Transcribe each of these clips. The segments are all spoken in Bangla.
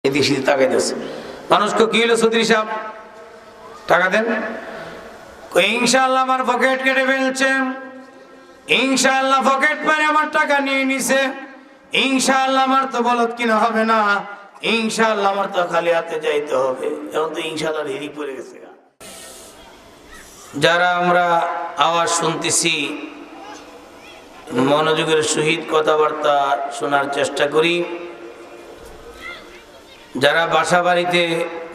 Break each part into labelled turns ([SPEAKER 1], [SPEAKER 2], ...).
[SPEAKER 1] এদিকে তাকাই দিচ্ছে মানুষকে কি হলো চৌধুরী সাহেব টাকা দেন ইনশাআল্লাহ আমার পকেট কেটে ফেলছে ইনশাআল্লাহ পকেট মেরে আমার টাকা নিয়ে নিছে ইনশাআল্লাহ আমার তো বলদ কিনা হবে না ইনশাআল্লাহ আমার তো খালি হাতে যাইতে হবে এখন তো ইনশাআল্লাহ রেডি পড়ে গেছে যারা আমরা আওয়াজ শুনতেছি মনোযোগের সহিত কথাবার্তা শোনার চেষ্টা করি যারা বাসা বাড়িতে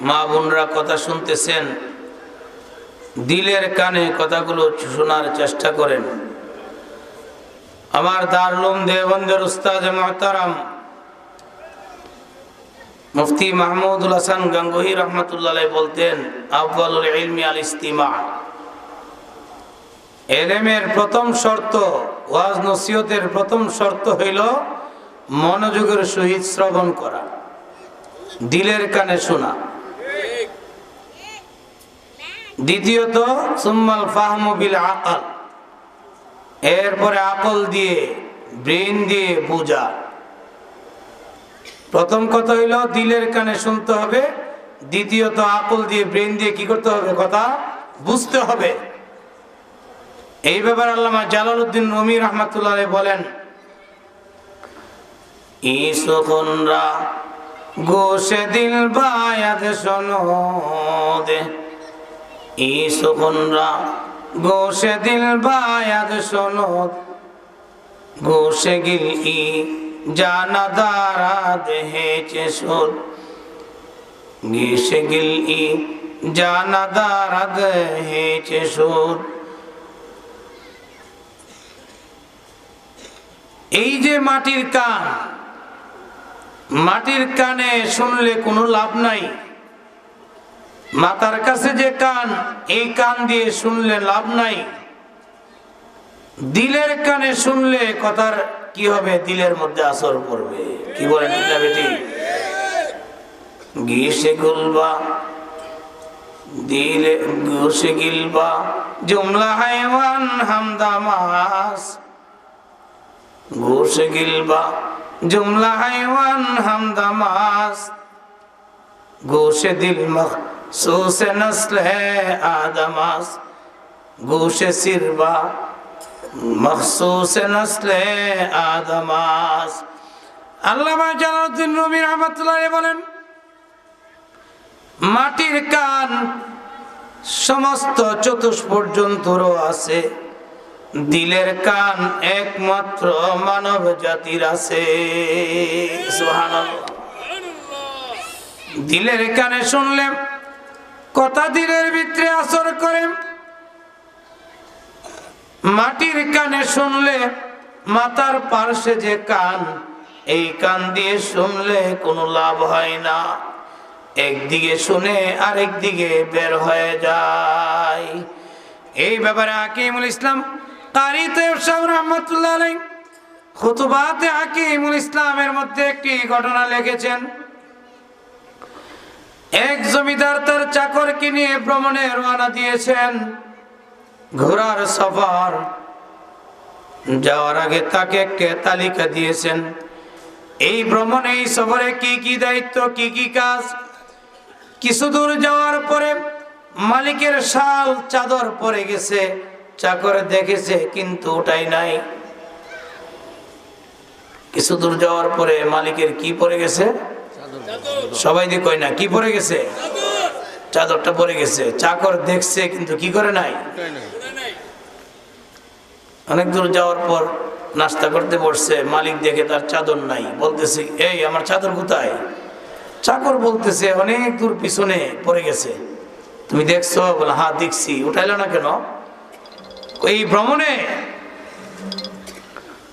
[SPEAKER 1] মা বোনরা কথা শুনতেছেন দিলের কানে কথাগুলো শোনার চেষ্টা করেন আমার দারুল উলুম দেওবন্দের উস্তাদ মুহতারাম মুফতি মাহমুদুল হাসান গাঙ্গুহি রহমাতুল্লাহ আলাইহি বলতেন আফযালুল ইলমি আল ইস্তিমা ইলমের প্রথম শর্ত ওয়াজ নসিহতের প্রথম শর্ত হইল মনোযোগের সহিত শ্রবণ করা দিলের কানে শোনা দ্বিতীয়ত সুম্মাল ফাহমু বিল আকল এরপরে আকল দিয়ে ব্রেন দিয়ে বুঝা প্রথম কথা হইল দিলের কানে শুনতে হবে দ্বিতীয়ত আকল দিয়ে ব্রেন দিয়ে কি করতে হবে কথা বুঝতে হবে এই ব্যাপারে আল্লামা জালালউদ্দিন রুমি রাহমাতুল্লাহ আলাইহি বলেন ইসুখুনরা গোশে দিল বায়াত শোনো দে ইসুখুনরা গোশে দিল বায়াত শোনো গোশে গিল ই জানা দারাদ হেচে সুর গোশে গিল ই জানা দারাদ হেচে সুর এই যে মাটির কান মাটির কানে শুনলে কোনো লাভ নাই মাথার কাছে যে কান এই কান দিয়ে শুনলে লাভ নাই দিলের কানে শুনলে কথার কি হবে দিলের মধ্যে আসর পড়বে কি বলেন এটা বেটি গিসে গুলবা দিলে গোশে গিলবা জুমলা হায়ওয়ান হামদামাস গোশে গিলবা जुमला हैवान हमदमास गोशे दिल मखसूस नस्ल है आदमास गोशे सिरबा मखसूस नस्ल है आदमास আল্লামা জালালউদ্দিন রুমি রাহমাতুল্লাহ আলাইহি বলেন মাটির কান সমস্ত চতুষ্পদ জন্তুরও আছে দিলের কান একমাত্র মানব জাতির আছে সুবহানাল্লাহ দিলের কানে শুনলে কথা দিলের ভিতরে আসর করে মাটির কানে শুনলে মাথার পার্শ্বে যে কান এই কান দিয়ে শুনলে কোনো লাভ হয় না একদিকে শুনে আরেক দিকে বের হয়ে যায় এই ব্যাপারে হাকিমুল ইসলাম কারি তৈয়ব সাহেব রাহমাতুল্লাহ আলাইহি খুতুবাতে হাকিমুল ইসলামের মধ্যে একটি ঘটনা লিখেছেন এক জমিদার তার চাকরকে নিয়ে ভ্রমণে রওনা দিয়েছেন ঘোড়ার সফর যাওয়ার আগে তাকে একটা তালিকা দিয়েছেন এই ভ্রমণে এই সফরে কি কি দায়িত্ব কি কি কাজ কিছু দূর যাওয়ার পরে মালিকের শাল চাদর পরে গেছে চাকর দেখেছে কিন্তু ওটাই নাই কিছু দূর যাওয়ার পরে মালিকের কি পরে গেছে সবাই দিয়ে কয় না কি পরে গেছে চাদরটা পরে গেছে চাকর দেখছে কিন্তু কি করে নাই অনেক দূর যাওয়ার পর নাস্তা করতে বসছে মালিক দেখে তার চাদর নাই বলতেছে এই আমার চাদর কোথায় চাকর বলতেছে অনেক দূর পিছনে পড়ে গেছে তুমি দেখছো বলে হ্যাঁ দেখছি উঠাইলো না কেন এই ভ্রমণে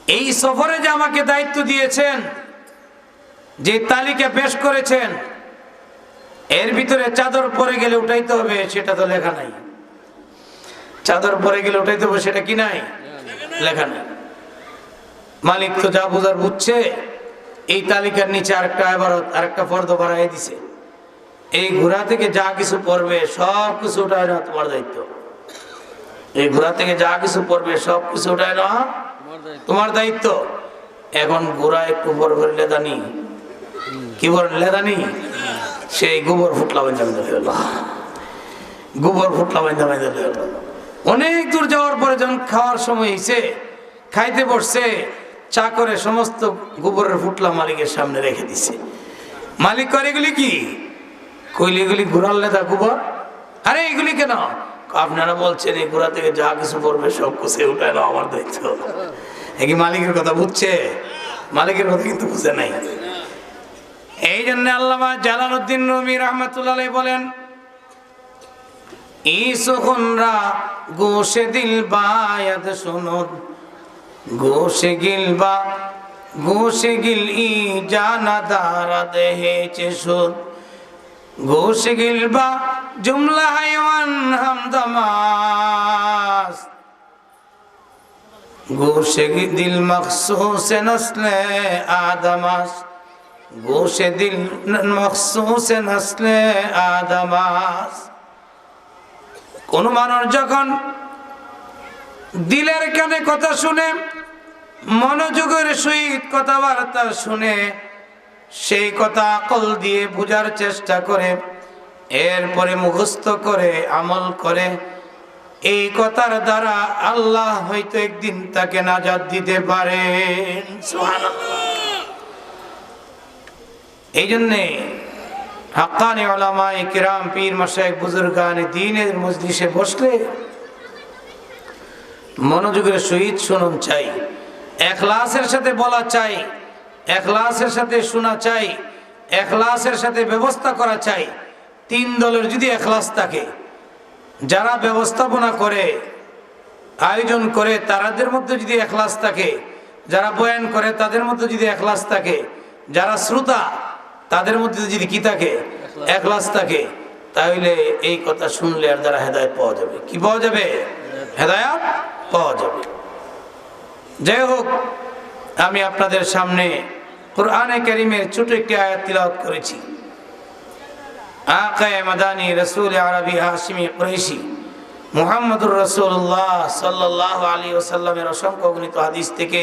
[SPEAKER 1] এই সফরে যে আমাকে দায়িত্ব দিয়েছেন যে তালিকা পেশ করেছেন এর ভিতরে চাদর পরে গেলে উঠাইতে হবে সেটা তো লেখা নাই চাদর পরে গেলে উঠাইতে হবে সেটা কি নাই লেখা নাই মালিক তো যা বুঝার বুঝছে এই তালিকার নিচে আরেকটা ফর্দ বাড়াই দিছে এই ঘোড়া থেকে যা কিছু পড়বে সব কিছু উঠায় না তোমার দায়িত্ব এই ঘোড়া থেকে যা কিছু পড়বে সব কিছু উঠায় না তোমার দায়িত্ব এখন ঘোড়া একটু বড় করে লেদানি কি বলেন লেদানি, সেই গোবর ফুটলা বাইন্দা গোবর ফুটলা বাইন্দা অনেক দূর যাওয়ার পরে যখন খাওয়ার সময় হয়েছে, খাইতে বসছে, চা করে সমস্ত গোবরের ফুটলা মালিকের সামনে রেখে দিছে। মালিক করে এগুলি কি? কইলে এগুলি ঘোড়ার লেদা গোবর। আরে এগুলি কেন? আপনারা বলছেন এই ঘোড়া থেকে যা কিছু পড়বে সব কুছে উঠায় না আমার দায়িত্ব। কি মালিকের কথা বুঝছে? মালিকের কথা কিন্তু বুঝে নাই। এই জন্য আল্লামা জালালউদ্দিন রুমি রহমাতুল্লাহ আলাইহি বলেন, ই সুখনরা গোশে দিল বায়াত সুনুদ, গোশে গিলবা গোশে গিল ই জানা দারা দেহেছে সুদ, গোশে গিলবা জুমলা হাইওয়ান হামদামাস, গোশে দিল মখসুস নসলে আদমাস, গোশে দিল মখসুস নসলে আদমাস। কোন মানুষ যখন দিলের কানে কথা শুনে, মনোযোগের সহিত কথাবার্তা শুনে, সেই কথা আকল দিয়ে বোঝার চেষ্টা করে, এরপরে মুখস্থ করে আমল করে, এই কথার দ্বারা আল্লাহ হয়তো একদিন তাকে নাজাত দিতে পারেন। সুবহানাল্লাহ। এই জন্যে হাক্কানি উলামায়ে কিরাম, পীর মাশায়েখ, বুজুর্গানে দ্বীনের মজলিসে বসলে মনোযোগের সহিত শুনুন চাই, ইখলাসের সাথে বলা চাই, ইখলাসের সাথে শোনা চাই, ইখলাসের সাথে ব্যবস্থা করা চাই। তিন দলের যদি ইখলাস থাকে, যারা ব্যবস্থাপনা করে, আয়োজন করে, তাদের মধ্যে যদি ইখলাস থাকে, যারা বয়ান করে তাদের মধ্যে যদি ইখলাস থাকে, যারা শ্রোতা তাদের মধ্যে যদি কি থাকে? ইখলাস থাকে, তাহলে এই কথা শুনলে আর দ্বারা হেদায়েত পাওয়া যাবে। কি পাওয়া যাবে? হেদায়েত পাওয়া যাবে। যাই হোক, আমি আপনাদের সামনে কুরআনে কারীমের ছোট একটি আয়াত তিলাওয়াত করেছি। আকায়ে মাদানী রাসূল আরবি হাশিমি কুরাইশি মুহাম্মদুর রাসূলুল্লাহ সাল্লাল্লাহু আলাইহি ওয়াসাল্লামের অসংখ্য গণিত হাদিস থেকে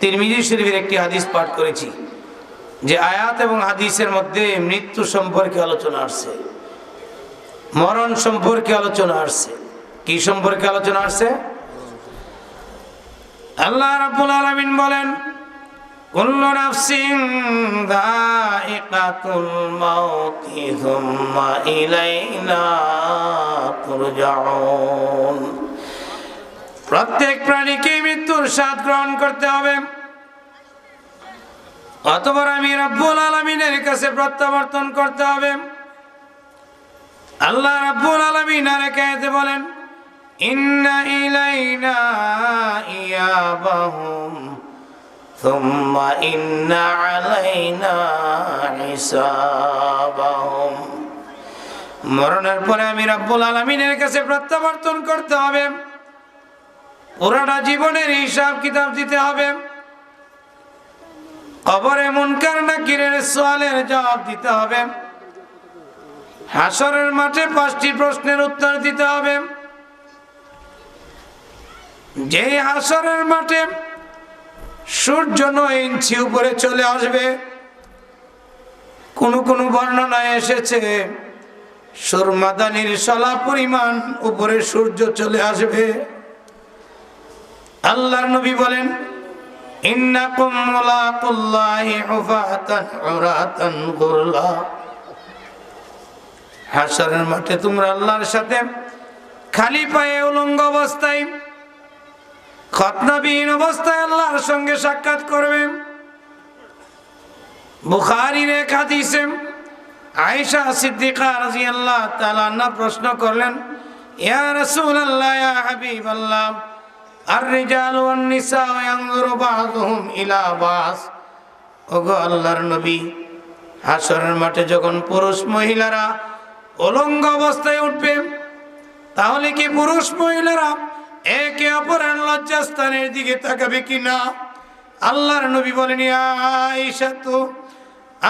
[SPEAKER 1] তিরমিজি শরীফের একটি হাদিস পাঠ করেছি, যে আয়াত এবং হাদিসের মধ্যে মৃত্যু সম্পর্কে আলোচনা আসছে, মরণ সম্পর্কে আলোচনা আসছে। কি সম্পর্কে আলোচনা আসছে? আল্লাহ রাব্বুল আলামিন বলেন, কুল্লু নাফসিন যায়িকাতুল মাউতি সুম্মা ইলাইনা তুরজাউন। প্রত্যেক প্রাণীকে মৃত্যুর স্বাদ গ্রহণ করতে হবে, অতঃপর আমি রাব্বুল আলামিনের কাছে প্রত্যাবর্তন করতে হবে। আল্লাহ রাব্বুল আলামিন আরেক আয়াতে বলেন, ইন্না ইলাইনা ইয়াবাহুম সুম্মা ইন্না আলাইনা হিসাবাহুম। মরণের পরে আমি রাব্বুল আলামিনের কাছে প্রত্যাবর্তন করতে হবে, পুরোটা জীবনের হিসাব কিতাব দিতে হবে, কবরে মুনকার নাকিরের সওয়ালের জবাব দিতে হবে, হাসরের মাঠে 5টি প্রশ্নের উত্তর দিতে হবে। যে হাসরের মাঠে সূর্য 9 ইঞ্চি উপরে চলে আসবে, কোন কোন বর্ণনায় এসেছে সুরমাদানির শলা পরিমাণ উপরে সূর্য চলে আসবে। আল্লাহর নবী বলেন, ইন্নাকুম মুলাকুল্লাহি হুফাতান উরাতান গুরলা। হাসরের মাঠে তোমরা আল্লাহর সাথে খালি পায়ে উলঙ্গ অবস্থায়, খতনাবিহীন অবস্থায় আল্লাহর সঙ্গে সাক্ষাৎ করবে। বুখারীর এক হাদিসে আয়েশা সিদ্দিকা রাদিয়াল্লাহু তাআলা আনহা প্রশ্ন করলেন, ইয়া রাসূলুল্লাহ, ইয়া হাবিবাল্লাহ, আর-রিজালু ওয়ান-নিসাউ ইয়ানজুরু বা'দুহুম ইলা বা'দ। ওগো আল্লাহর নবী, হাসরের মাঠে যখন পুরুষ মহিলারা উলঙ্গ অবস্থায় উঠবে, তাহলে কি পুরুষ মহিলারা একে অপরের লজ্জাস্থানের দিকে তাকাবে কিনা? আল্লাহর নবী বলেন, ইয়া আয়েশা, তু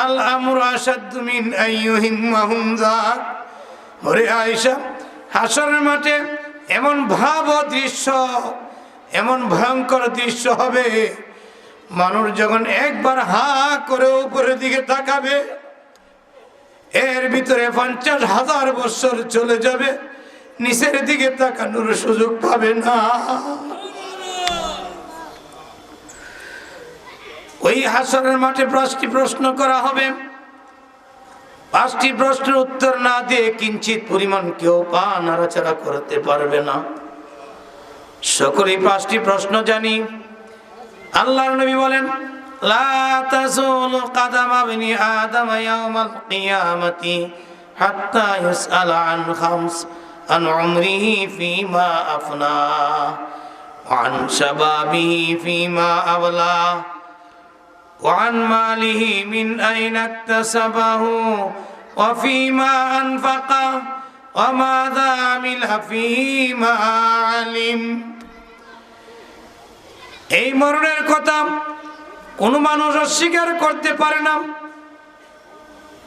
[SPEAKER 1] আল আমরু আশাদ্দু মিন আইয়ুহিম্মাহুম যাক। ওরে আয়েশা, হাসরের মাঠে এমন ভয়াবহ দৃশ্য, এমন ভয়ঙ্কর দৃশ্য হবে, মানুষ যখন একবার হা করে উপরের দিকে তাকাবে, এর ভিতরে 50,000 বছর চলে যাবে, নিচের দিকে তাকানোর সুযোগ পাবে না। ওই হাসরের মাঠে 5টি প্রশ্ন করা হবে। 5টি প্রশ্নের উত্তর না দিয়ে কিঞ্চিত পরিমাণ কেউ পা নাড়াচাড়া করতে পারবে না। সকলেই 5টি প্রশ্ন জানি। আল্লাহর নবী বলেন, লা তাযুলু কাদামা ইবনি আদম ইয়াওমাল কিয়ামাতি হাত্তা ইউসআলা আন খামস, আন উমরিহি ফীমা আফনা, ওয়া আন শাবাবিহি ফীমা আবলা, ওয়া আন মালিহি মিন আইনা ইকতাসাবাহু, ওয়া ফীমা আনফাকা, ওয়া মাযা আমিলা ফীমা আলিম। এই মরণের কথা কোন মানুষ অস্বীকার করতে পারে না।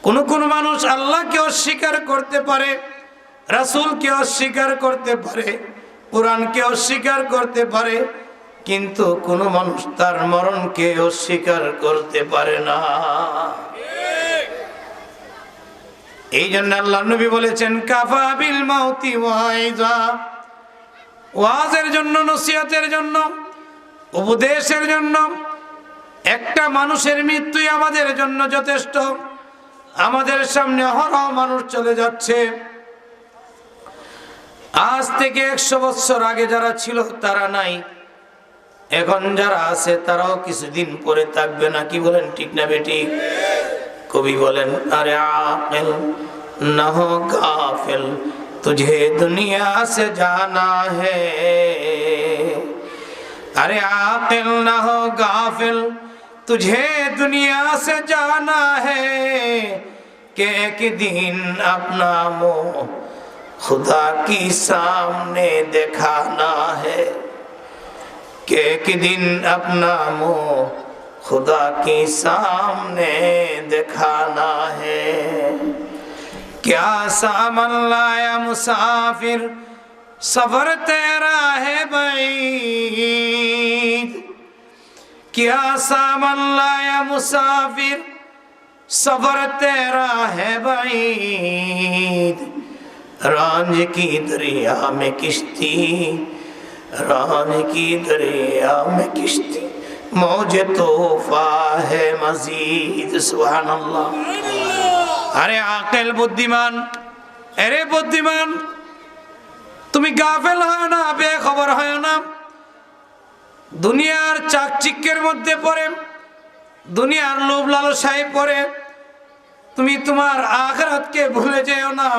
[SPEAKER 1] কোন মানুষ আল্লাহকে অস্বীকার করতে পারে, রাসূলকে অস্বীকার করতে পারে, কোরআনকে অস্বীকার করতে পারে, কিন্তু কোন মানুষ তার মরণকে অস্বীকার করতে পারে না। এই জন্য আল্লাহর নবী বলেছেন, কাফা বিল মাউতি ওয়াইজা। ওয়াজের জন্য, নসিহতের জন্য, উপদেশের জন্য একটা মানুষের মৃত্যুই আমাদের জন্য যথেষ্ট। আমাদের সামনে অহরহ মানুষ চলে যাচ্ছে। আজ থেকে 100 বছর আগে যারা ছিল তারা নাই, এখন যারা আছে তারাও কিছুদিন পরে থাকবে না। কি বলেন, ঠিক না বেঠিক? কবি বলেন, আরে আকিল না হো গাফিল, তুঝে দুনিয়া সে জানা হে। अरे आकिल ना हो गाफिल, तुझे दुनिया से जाना है कि एक दिन अपना मुँह खुदा की सामने दिखाना है, कि एक दिन अपना मुँह खुदा की सामने दिखाना है। क्या सामान लाया मुसाफिर, सफर तेरा है बैद। क्या सामान लाया मुसाफिर, सफर तेरा है बैद। रांझ की दरिया में किश्ती, रांझ की दरिया में किश्ती, मौजे तोहफा है मजीद। सुभान अल्लाह। अरे आकिल बुद्धिमान, अरे बुद्धिमान, তুমি গাফেল হয় না, বেখবর হয় না। দুনিয়ার চাকচিক্যের মধ্যে পড়ে, দুনিয়ার লোভ লালসায় পড়ে তুমি তোমার আখিরাতকে ভুলে যেও না।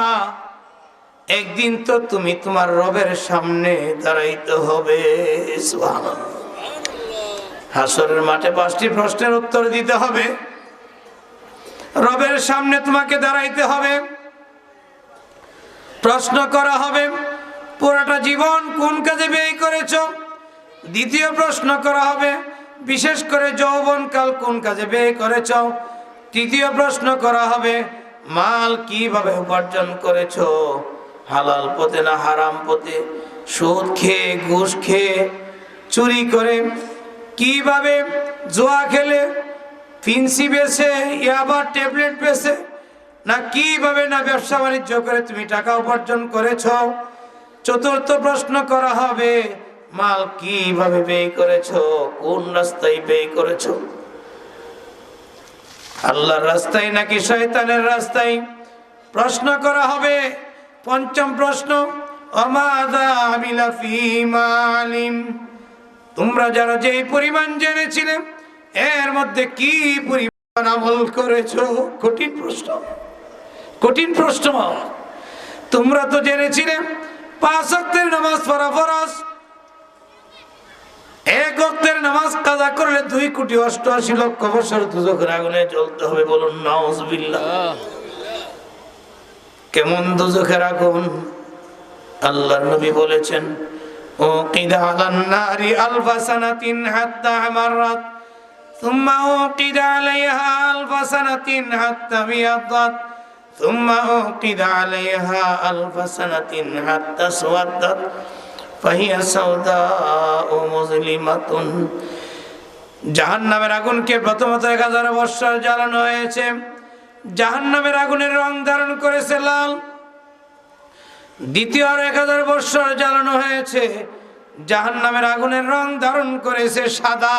[SPEAKER 1] একদিন তো তুমি তোমার রবের সামনে দাঁড়াইতে হবে। সুবহানাল্লাহ। হাসরের মাঠে 5টি প্রশ্নের উত্তর দিতে হবে। রবের সামনে তোমাকে দাঁড়াইতে হবে, প্রশ্ন করা হবে পুরোটা জীবন কোন কাজে ব্যয় করেছো। দ্বিতীয় প্রশ্ন করা হবে বিশেষ করে যৌবনকাল কোন কাজে ব্যয় করেছো। তৃতীয় প্রশ্ন করা হবে মাল কিভাবে উপার্জন করেছো, হালাল পথে না হারাম পথে, সুদ খেয়ে, ঘুষ খেয়ে, চুরি করে, কিভাবে জুয়া খেলে, ফিন্সি বেচে, ইয়াবা ট্যাবলেট বেচে, না কিভাবে না ব্যবসা বাণিজ্য করে তুমি টাকা উপার্জন করেছো। চতুর্থ প্রশ্ন করা হবে মাল কিভাবে ব্যয় করেছো, কোন রাস্তায় ব্যয় করেছো, আল্লাহর রাস্তায় নাকি শয়তানের রাস্তায়। প্রশ্ন করা হবে পঞ্চম প্রশ্ন, আমাযা আমিলা ফীমা আলিম। তোমরা যারা যে পরিমাণ জেনেছিলে এর মধ্যে কি পরিমাণ আমল করেছো। কঠিন প্রশ্ন, কঠিন প্রশ্ন। তোমরা তো জেনেছিলে 5 ওয়াক্তের নামাজ পড়া ফরজ, 1 ওয়াক্তের নামাজ কাজা করলে 2,88,00,000 বছর দুজখের আগুনে জ্বলতে হবে। বলুন নাউজুবিল্লাহ। কেমন দুজখের আগুন? আল্লাহর নবী বলেছেন, ও কিদা আলান নারি আলফা সানাতিন হাত্তা আমারাত, সুম্মা উকিদা আলাইহা আলফা সানাতিন হাত্তা বিয়াদাত, ثم أوقد عليها ألف سنة حتى اسودت فهي سوداء مظلمة জাহান্নামের আগুনকে প্রথমত 1000 বৎসর জ্বালানো হয়েছে। জাহান্নামের আগুনের রং ধারণ করেছে লাল। দ্বিতীয় আর 1000 বৎসর জ্বালানো হয়েছে, জাহান্নামের আগুনের রং ধারণ করেছে সাদা।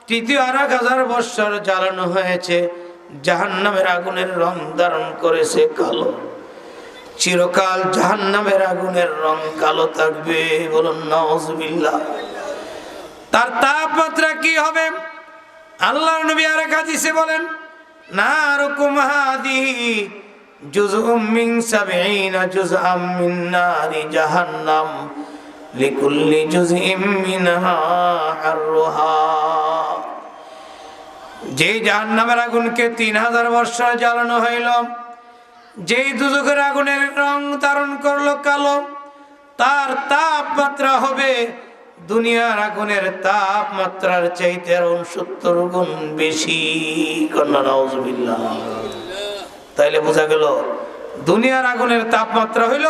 [SPEAKER 1] তৃতীয় আর 1000 বৎসর জ্বালানো হয়েছে, জাহান্নামের আগুনের রং ধারণ করেছে কালো। চিরকাল জাহান্নামের আগুনের রং কালো থাকবে, বলুন নাউজুবিল্লাহ। তার তাপমাত্রা কি হবে? আল্লাহর নবী আরেক হাদিসে বলেন, নারুকুম হাদিহি জুজউম মিন 70 জুজআম মিন নারি জাহান্নাম লিকুল্লি জুজইম মিনহা হাররুহা। যে জাহান্নামের আগুনকে 3000 বৎসর জ্বালানো হইল, যেই দুজকের আগুনের রং ধারণ করলো কালো, তার তাপমাত্রা হবে দুনিয়ার আগুনের তাপমাত্রার চাইতে 69 গুণ বেশি। নাউজুবিল্লাহ। তাইলে বোঝা গেল দুনিয়ার আগুনের তাপমাত্রা হইল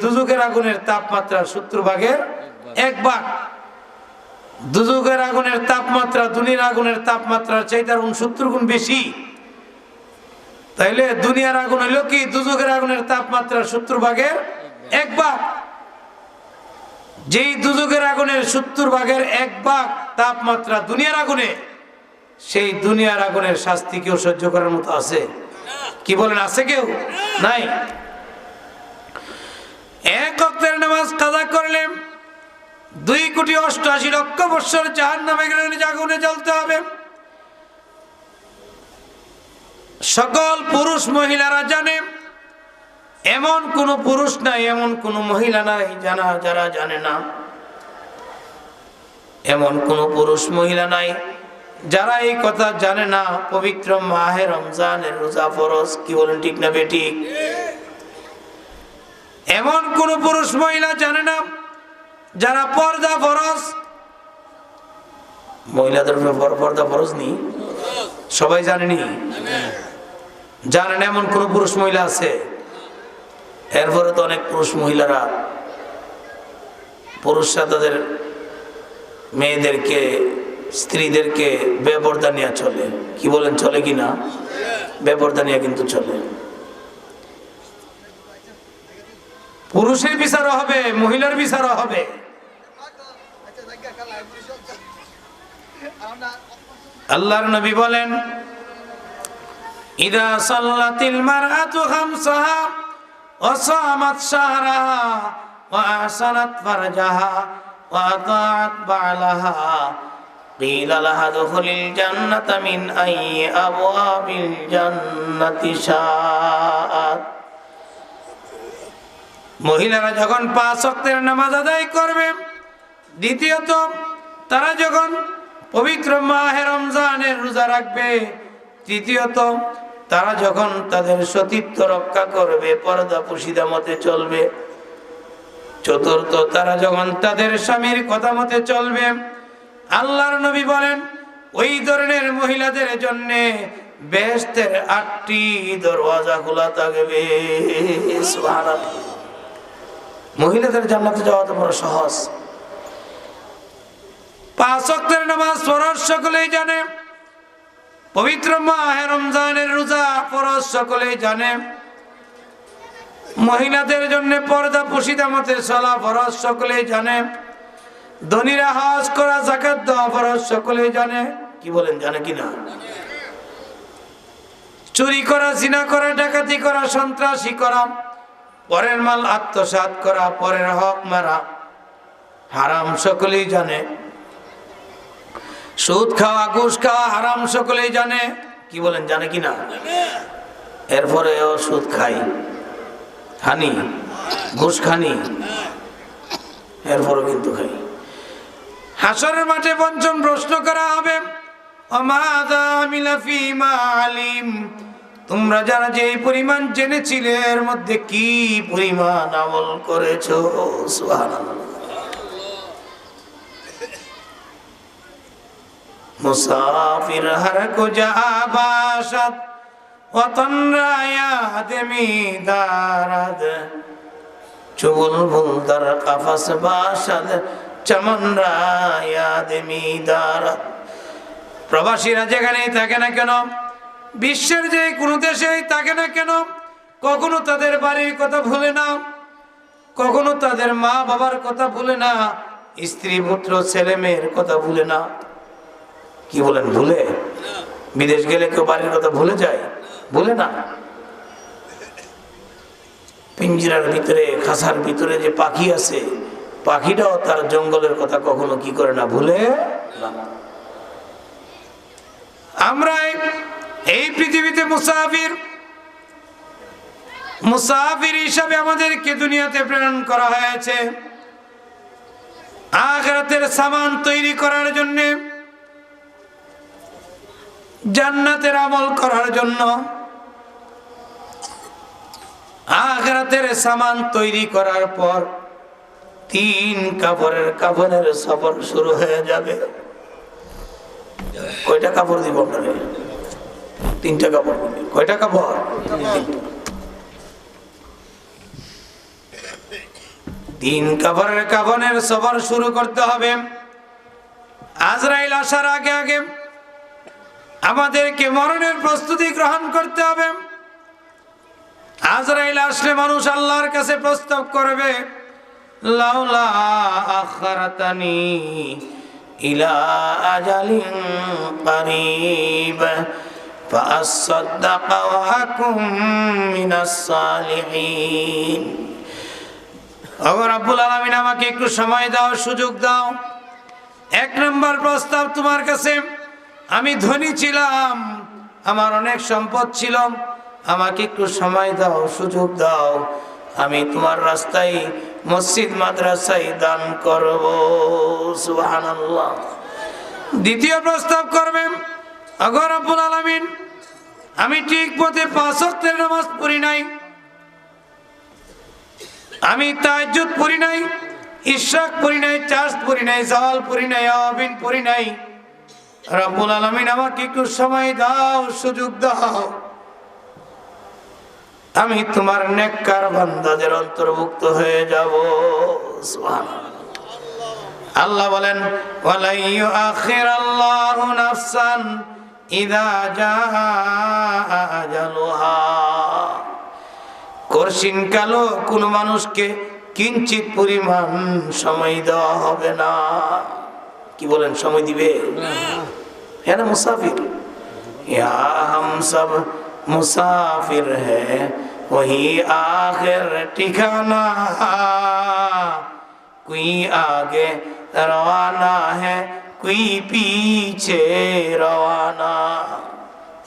[SPEAKER 1] দুজকের আগুনের তাপমাত্রা 70 ভাগের 1 ভাগ। দুজকের আগুনের তাপমাত্রা দুনিয়ার আগুনের তাপমাত্রার চাইতে 69 গুণ বেশি। তাইলে দুনিয়ার আগুন হইল কি? দুজকের আগুনের তাপমাত্রা 70 ভাগের 1 ভাগ। যেই দুজকের আগুনের 70 ভাগের 1 ভাগ তাপমাত্রা দুনিয়ার আগুনে, সেই দুনিয়ার আগুনের শাস্তি কেউ সহ্য করার মতো আছে? কি বলেন, আছে কেউ? নাই। 1 ওয়াক্তের নামাজ কাজা করলে 2,88,00,000 বৎসর জাহান্নামের আগুনে জ্বলতে হবে। সকল পুরুষ মহিলারা জানে, এমন কোন পুরুষ নাই, এমন কোন মহিলা নাই যারা জানে না। এমন কোন পুরুষ মহিলা নাই যারা এই কথা জানে না পবিত্র মাহে রমজানের রোজা ফরজ। কি বলেন, ঠিক না বেঠিক? এমন কোন পুরুষ মহিলা জানে না যারা পর্দা ফরজ। মহিলাদের পর্দা ফরজ নেই, সবাই জানেনি? জানেন এমন কোন পুরুষ মহিলা আছে? এরপরে তো অনেক পুরুষ মহিলারা পুরুষরা তাদের মেয়েদেরকে, স্ত্রীদেরকে বেপরদা নিয়ে চলে। কি বলেন, চলে কি না? বেপরদা নিয়ে কিন্তু চলে। পুরুষের বিচারও হবে, মহিলার বিচারও হবে। আল্লাহর নবী বলেন, ইদা সাল্লাতিল মারআতু খামসাহা ওয়া সামাত শাহরাহা ওয়া আহসানাত ফারজাহা ওয়া আতাআত বা'লাহা ক্বিলা লাহা দুখুলিল জান্নাতা মিন আইয়ি আবওয়াবিল জান্নাতি শাআত। মহিলারা যখন 5 ওয়াক্তের নামাজ আদায় করবে, দ্বিতীয়ত তারা যখন পবিত্র মাহে রমজানের রোজা রাখবে, তৃতীয়ত তারা যখন তাদের সতীত্ব রক্ষা করবে, পর্দা পুশিদা মতে চলবে, চতুর্থ তারা যখন তাদের স্বামীর কথা মতে চলবে, আল্লাহর নবী বলেন ওই ধরনের মহিলাদের জন্য বেহেশতের 8টি দরওয়াজা খোলা থাকবে। সুবহানাল্লাহ। মহিলাদের জান্নাতে যাওয়া তো বড় সহজ। 5 ওয়াক্তের নামাজ ফরজ সকলেই জানে, পবিত্র মাহে রমজানের রোজা ফরজ সকলেই জানে, মহিলাদের জন্য পর্দা পুশিদা মতে চলা ফরজ সকলেই জানে, ধনীরা হজ করা, যাকাত দেওয়া ফরজ সকলেই জানে। কি বলেন, জানে কিনা? চুরি করা, জিনা করা, ডাকাতি করা, সন্ত্রাসী করা, পরের মাল আত্মসাৎ করা, পরের হক মারা হারাম সকলেই জানে। সুদ খাওয়া, ঘুষ খাওয়া হারাম সকলেই জানে। কি বলেন, জানে কিনা? এরপরে ও সুদ খাই, খানি, ঘুষ খানি, এরপরও কিন্তু খাই। হাসরের মাঠে পঞ্চম প্রশ্ন করা হবে, ওমাযা আমিলা ফীমা আলিম, তোমরা যারা যে পরিমাণ জেনেছিলে এর মধ্যে কি পরিমাণ আমল করেছো। সুবহানাল্লাহ। মুসাফির হর কো যা বাশাদ ওয়াতন রায়াত মিদারাদ, চুবুলবুল দার কাফাস বাশাদ চমনরা ইয়াদ মিদারা। প্রবাসীরা যেখানেই থাকে না কেন, বিশ্বের যে কোনো দেশেই থাকে না কেন, কখনো তাদের বাড়ির কথা ভুলে না, কখনো তাদের মা বাবার কথা ভুলে না, স্ত্রী পুত্র ছেলে মেয়ের কথা ভুলে না। কি বলেন, ভুলে? বিদেশ গেলে কেউ বাড়ির কথা ভুলে যায়? ভুলে না। পিঞ্জিরার ভিতরে, খাসার ভিতরে যে পাখি আছে, পাখিটাও তার জঙ্গলের কথা কখনো কি করে না, ভুলে না। আমরা এই পৃথিবীতে মুসাফির, মুসাফির হিসাবে আমাদেরকে দুনিয়াতে প্রেরণ করা হয়েছে আখিরাতের সামান তৈরি করার জন্য, জান্নাতের আমল করার জন্য। আখিরাতের সামান তৈরি করার পর 3 কাপড়ের সফর শুরু হয়ে যাবে। কয়টা কাপড় দিব আপনারে? 3টা কাপড়। কয়টা কাপড়? 3 কাপড়ের সফর শুরু করতে হবে। আজরাইল আসার আগে আগে আমাদেরকে মরণের প্রস্তুতি গ্রহণ করতে হবে। আজরাইল আসলে মানুষ আল্লাহর কাছে প্রস্তাব করবে, লাউলা আখারাতানি ইলা আজালিন করিব ফাসাদদাকা ওয়া আকুম মিনাস সালিহিন। ওগো রব্বুল আলামিন, আমাকে একটু সময় দাও, সুযোগ দাও। 1 নম্বর প্রস্তাব তোমার কাছে, আমি ধনী ছিলাম, আমার অনেক সম্পদ ছিল, আমাকে একটু সময় দাও, সুযোগ দাও, আমি তোমার রাস্তায় মসজিদ মাদ্রাসায় দান করব। সুবহানাল্লাহ। দ্বিতীয় প্রস্তাব করবেন, ওগো রব্বুল আলামিন, আমি ঠিক মতে 5 ওয়াক্তের নামাজ পড়ি নাই, আমি তাহাজ্জুদ পড়ি নাই, ইশরাক পড়ি নাই, চাষ পড়ি নাই, জাওয়াল পড়ি নাই, আওয়াবিন পড়ি নাই। রব্বুল আলামিন, আমাকে একটু সময় দাও, সুযোগ দাও, আমি তোমার নেককার বান্দাদের অন্তর্ভুক্ত হয়ে যাব। সুবহানাল্লাহ। আল্লাহ বলেন, ওয়ালা ইউআখিরাল্লাহু নাফসান ইযা জাআ আজালুহা। কঠিন কালো কোন মানুষকে কিঞ্চিত পরিমাণ সময় দেওয়া হবে না। কি বলেন, সময় দিবে না? মুসাফির, ইয়া হাম সব মুসাফির হ্যায় ওহি আখির ঠিকানা, কোই আগে রওয়ানা হ্যায় কোই পিছে রওয়ানা।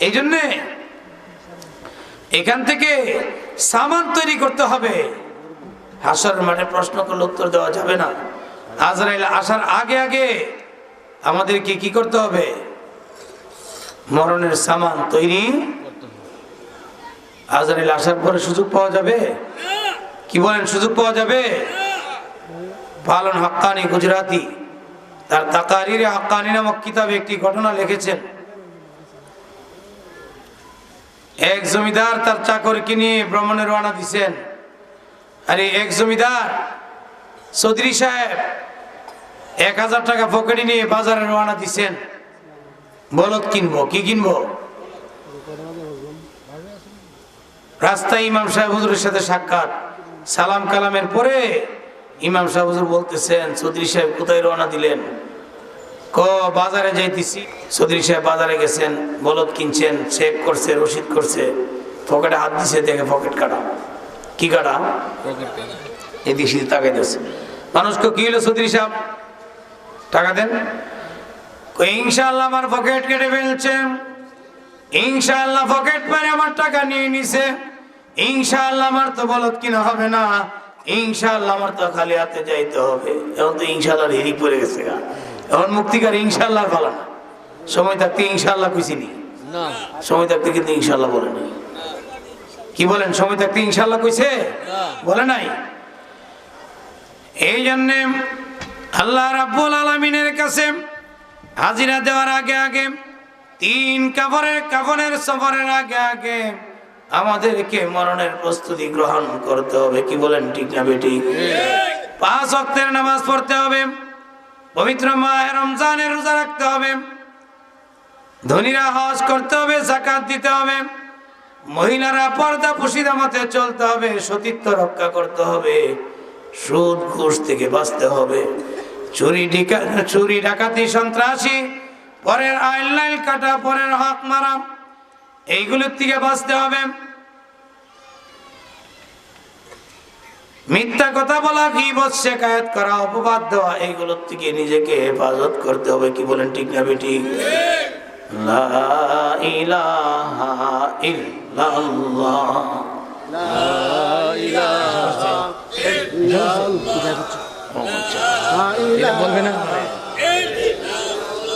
[SPEAKER 1] এই জন্যে এখান থেকে সামান তৈরি করতে হবে। হাসর মাঠে প্রশ্ন করলে উত্তর দেওয়া যাবে না। আজরাইল আসার আগে আগে আমাদেরকে কি করতে হবে? মরণের সামান তৈরি। আজরাইল আসার পরে সুযোগ পাওয়া যাবে? কি বলেন, সুযোগ পাওয়া যাবে? পালন হাক্কানি গুজরাতি তার তাকারিরে হাক্কানি নামক কিতাবে একটি ঘটনা লিখেছেন। এক জমিদার তার চাকরকে নিয়ে ভ্রমণে রওনা দিয়েছেন। আরে এক জমিদার চৌধুরী সাহেব 1000 টাকা পকেটে নিয়ে বাজারে রওনা দিয়েছেন, বলদ কিনবো। কি কিনবো? রাস্তায় ইমাম সাহেব হুজুরের সাথে সাক্ষাৎ। সালাম কালামের পরে ইমাম সাহেব হুজুর বলতেছেন, চৌধুরী সাহেব কোথায় রওনা দিলেন? বাজারে যাইতেছি। চৌধুরী সাহেব বাজারে গেছেন, বলদ কিনছেন, চেক করছে, রসিদ করছে, পকেটে হাত দিছে, দেখে পকেট কাটা। কি কাটা? এদিকে তাকাই দিচ্ছে। মানুষকে কি হলো, চৌধুরী সাহেব টাকা দেন। ইনশাআল্লাহ আমার পকেট কেটে ফেলছে, ইনশাআল্লাহ পকেট মেরে আমার টাকা নিয়ে নিছে, ইনশাআল্লাহ আমার তো বলদ কিনা হবে না, ইনশাআল্লাহ আমার তো খালি হাতে যাইতে হবে। এখন তো ইনশাআল্লাহ হিরিক পড়ে গেছে, এখন মুক্তিকার ইনশাআল্লাহ ভালো না। সময় থাকতে ইনশাআল্লাহ কইছিনি? সময় থাকতে কিন্তু ইনশাআল্লাহ বলে নাই। কি বলেন, সময় থাকতে ইনশাআল্লাহ কইছে? বলে নাই। এই জন্যে আল্লাহ রাব্বুল আলামিনের কাছে হাজিরা দেওয়ার আগে আগে 3 কাফনের সফরের আগে আগে আমাদেরকে মরণের প্রস্তুতি গ্রহণ করতে হবে। কি বলেন, ঠিক না বেঠিক? 5 ওয়াক্তের নামাজ পড়তে হবে, পবিত্র মাহে রমজানের রোজা রাখতে হবে, ধনীরা হজ করতে হবে, যাকাত দিতে হবে, মহিলারা পর্দা পুশিদা মতে চলতে হবে, সতীত্ব রক্ষা করতে হবে, সুদ ঘুষ থেকে বাঁচতে হবে, চুরি ডাকাতি সন্ত্রাসী, পরের আইল লাইল কাটা, পরের হক মারা, এইগুলোর থেকে বাঁচতে হবে। মিথ্যা কথা বলা, গীবত, শিকায়াত করা, অপবাদ দেওয়া, এইগুলোর থেকে নিজেকে হেফাজত করতে হবে। কি বলেন, ঠিক না বেঠিক? লা ইলাহা ইল্লাল্লাহ, লা ইলাহা ইল্লাল্লাহ, বলবে না?